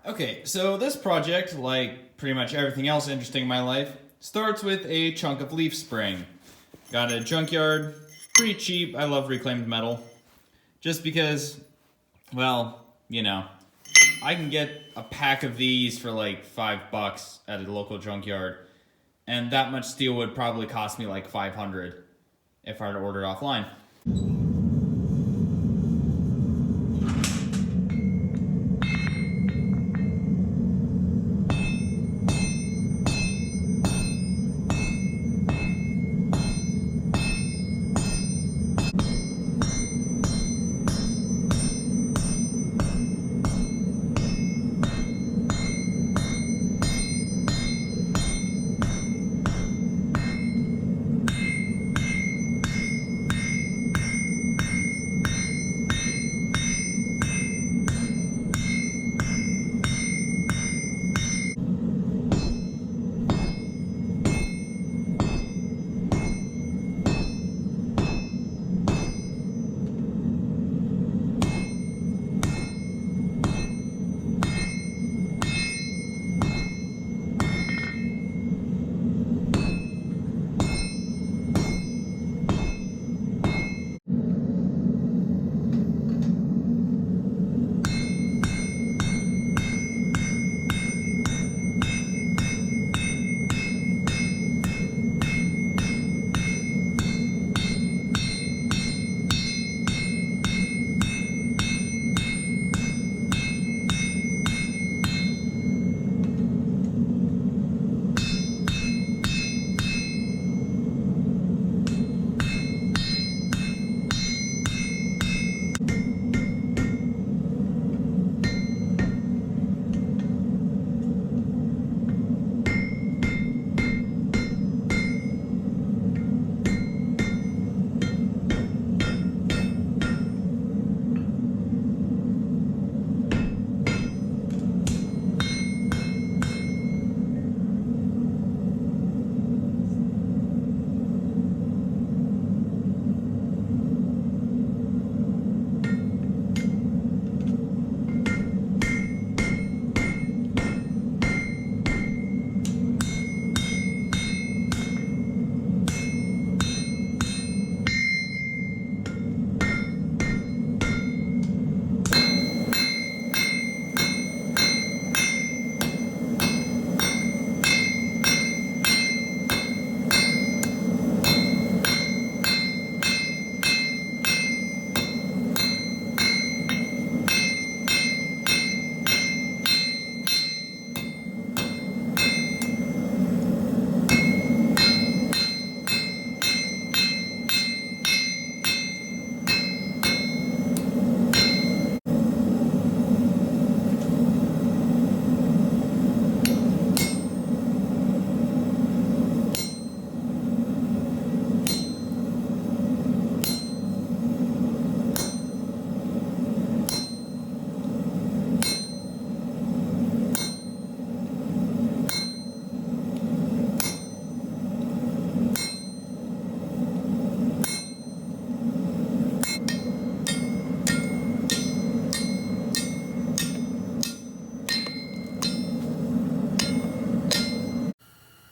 Okay, so this project, like pretty much everything else interesting in my life, starts with a chunk of leaf spring. Got a junkyard, pretty cheap. I love reclaimed metal. Just because, well, I can get a pack of these for like $5 at a local junkyard, and that much steel would probably cost me like 500 if I were to order it offline.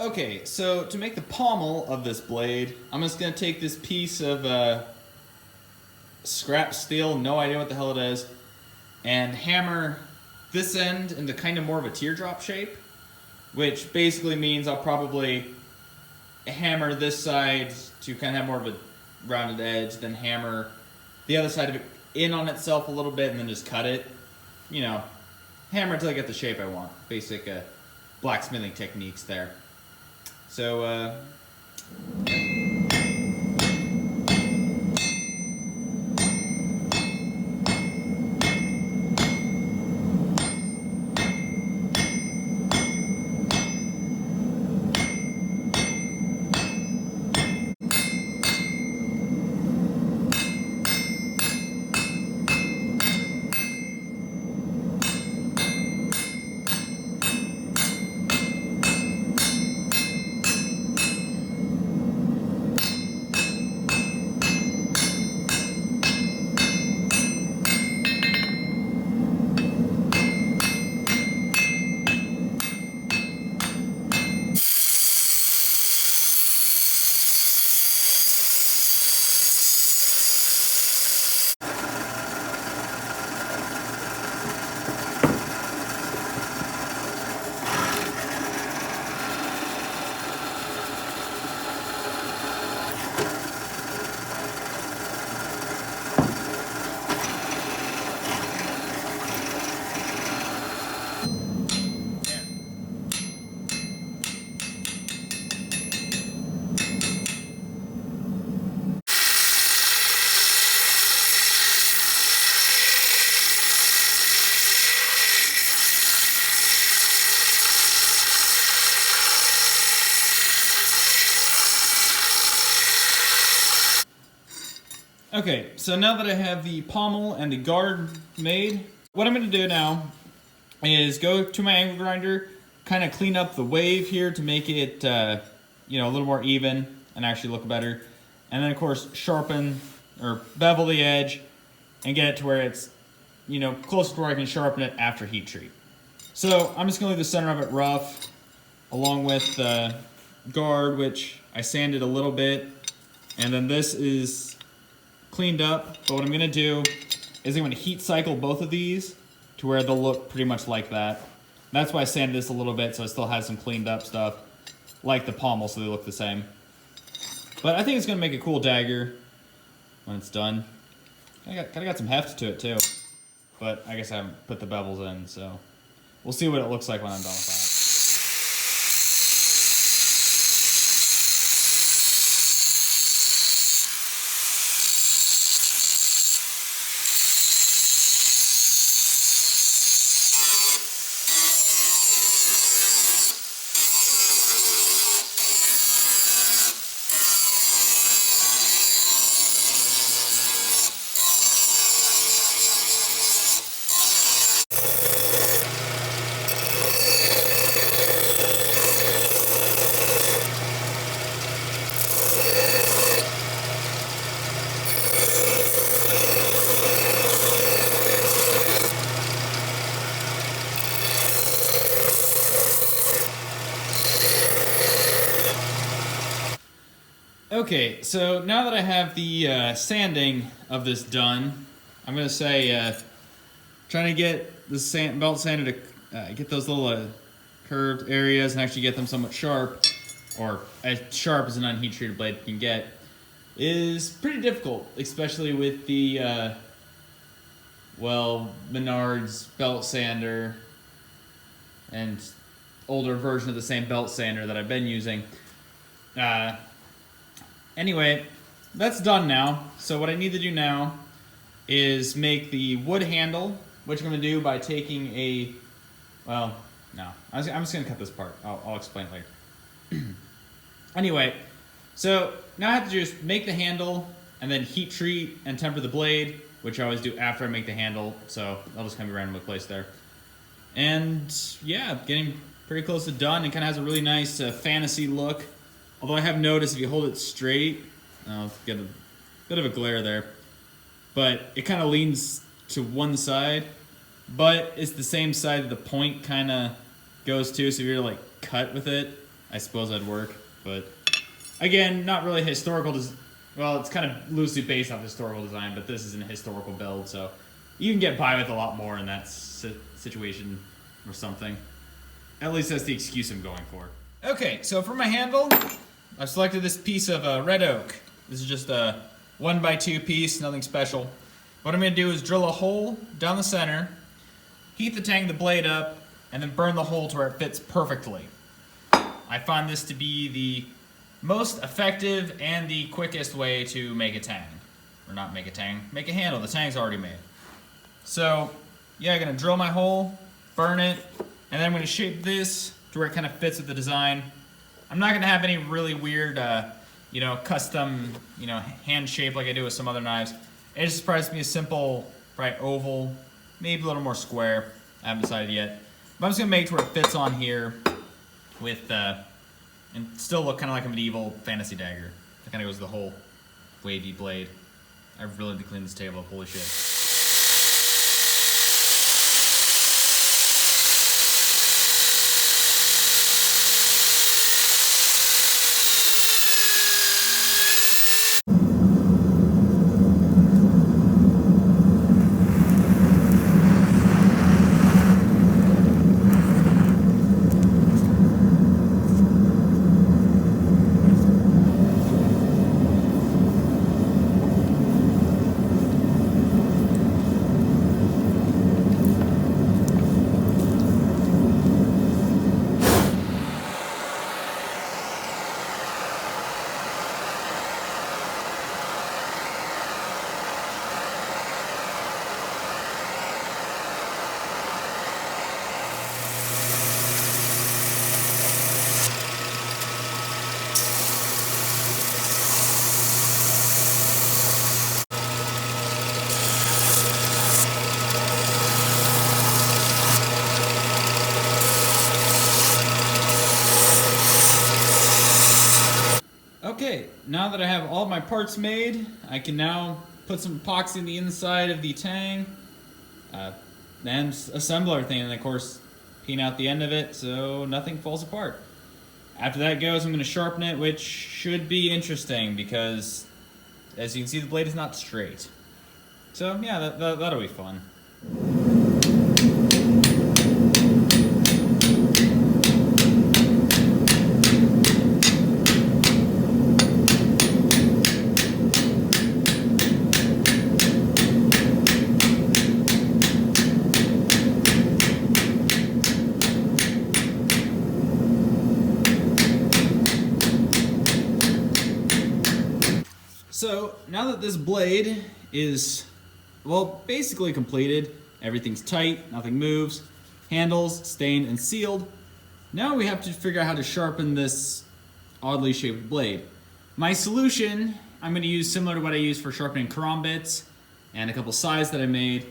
Okay, so to make the pommel of this blade, I'm just going to take this piece of scrap steel, no idea what the hell it is, and hammer this end into kind of more of a teardrop shape, which basically means I'll probably hammer this side to kind of have more of a rounded edge, then hammer the other side of it in on itself a little bit, and then just cut it. Hammer until I get the shape I want. Basic blacksmithing techniques there. So, Okay, so now that I have the pommel and the guard made, what I'm going to do now is go to my angle grinder, kind of clean up the wave here to make it, a little more even and actually look better. And then, of course, sharpen or bevel the edge and get it to where it's, close to where I can sharpen it after heat treat. So I'm just going to leave the center of it rough, along with the guard, which I sanded a little bit. And then this is cleaned up. But what I'm going to do is I'm going to heat cycle both of these to where they'll look pretty much like that. That's why I sanded this a little bit, so it still has some cleaned up stuff, like the pommel, so they look the same. But I think it's going to make a cool dagger when it's done. Kind of got some heft to it too, but I guess I haven't put the bevels in, so we'll see what it looks like when I'm done with that. Okay, so now that I have the sanding of this done, I'm going to say trying to get the belt sander to get those little curved areas and actually get them somewhat sharp, or as sharp as an unheat treated blade can get, is pretty difficult, especially with the, Menards belt sander and older version of the same belt sander that I've been using. Anyway, that's done now. So what I need to do now is make the wood handle, which I'm going to do by taking I'm just going to cut this part. I'll explain later. Anyway, so now I have to just make the handle and then heat treat and temper the blade, which I always do after I make the handle. So I'll just kind of be randomly placed there. And yeah, getting pretty close to done. It kind of has a really nice fantasy look. Although I have noticed if you hold it straight, I'll get a bit of a glare there, but it kind of leans to one side, but it's the same side that the point kind of goes to, so if you're to like cut with it, I suppose that'd work. But again, not really historical, well, it's kind of loosely based off historical design, but this is an historical build, so you can get by with a lot more in that situation or something. At least that's the excuse I'm going for. Okay, so for my handle, I've selected this piece of red oak. This is just a 1x2 piece, nothing special. What I'm going to do is drill a hole down the center, heat the tang the blade up, and then burn the hole to where it fits perfectly. I find this to be the most effective and the quickest way to make a tang. Or not make a tang, make a handle. The tang's already made. So, yeah, I'm going to drill my hole, burn it, and then I'm going to shape this to where it kind of fits with the design. I'm not going to have any really weird, custom, hand shape like I do with some other knives. It just probably to be a simple, probably oval, maybe a little more square. I haven't decided yet. But I'm just going to make it to where it fits on here with, and still look kind of like a medieval fantasy dagger. That kind of goes with the whole wavy blade. I really need to clean this table up, holy shit. Okay, now that I have all my parts made, I can now put some epoxy in the inside of the tang, and assemble everything, and of course peen out the end of it so nothing falls apart. After that goes, I'm going to sharpen it, which should be interesting because, as you can see, the blade is not straight. So yeah, that'll be fun. So now that this blade is, well, basically completed, everything's tight, nothing moves, handles stained and sealed, now we have to figure out how to sharpen this oddly shaped blade. My solution, I'm going to use similar to what I use for sharpening karambits and a couple sides that I made,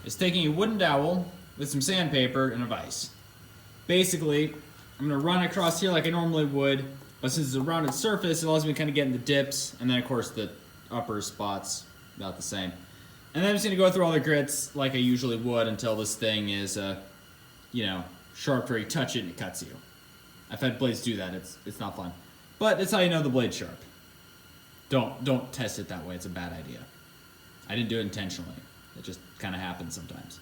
is taking a wooden dowel with some sandpaper and a vise. Basically, I'm going to run across here like I normally would, but since it's a rounded surface, it allows me to kind of get in the dips, and then of course the upper spots about the same. And then I'm just going to go through all the grits like I usually would until this thing is, sharp where you touch it and it cuts you. I've had blades do that, it's not fun. But it's how you know the blade's sharp. Don't test it that way, it's a bad idea. I didn't do it intentionally, it just kind of happens sometimes.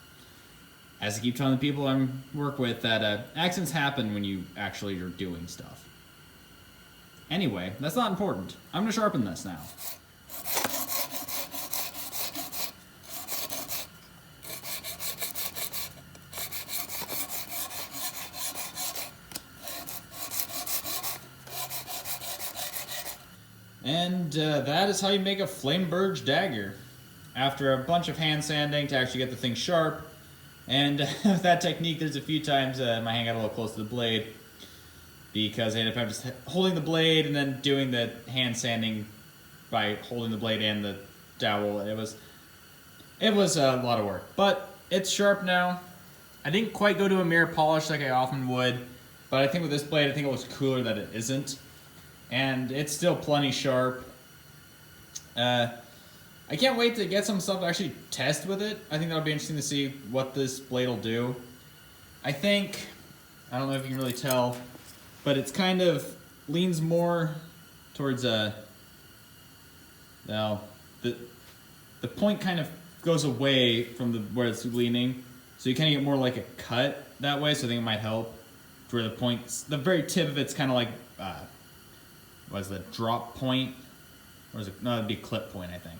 As I keep telling the people I work with that accidents happen when you actually are doing stuff. Anyway, that's not important. I'm going to sharpen this now. And that is how you make a flamberge dagger. After a bunch of hand sanding to actually get the thing sharp. And with that technique, there's a few times my hand got a little close to the blade, because I ended up just holding the blade and then doing the hand sanding by holding the blade and the dowel. It was a lot of work, but it's sharp now. I didn't quite go to a mirror polish like I often would, but I think with this blade, I think it looks cooler that it isn't. And it's still plenty sharp. I can't wait to get some stuff to actually test with it. I think that'll be interesting to see what this blade will do. I don't know if you can really tell, but it's kind of leans more towards the point kind of goes away from where it's leaning, so you kind of get more like a cut that way. So I think it might help. For the very tip of it's kind of like what's the drop point, or is it? No, it'd be clip point, I think.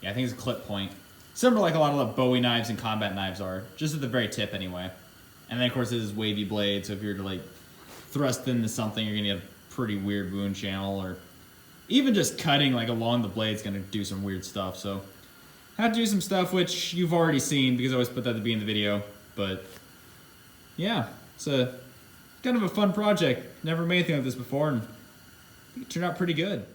Yeah, I think it's a clip point. Similar like a lot of the Bowie knives and combat knives are, just at the very tip anyway. And then of course this is wavy blade, so if you're to like thrust into something, you're gonna get a pretty weird wound channel, or even just cutting like along the blade is gonna do some weird stuff. So I have to do some stuff which you've already seen because I always put that at the beginning of the video. But yeah, it's a kind of a fun project. Never made anything like this before, and it turned out pretty good.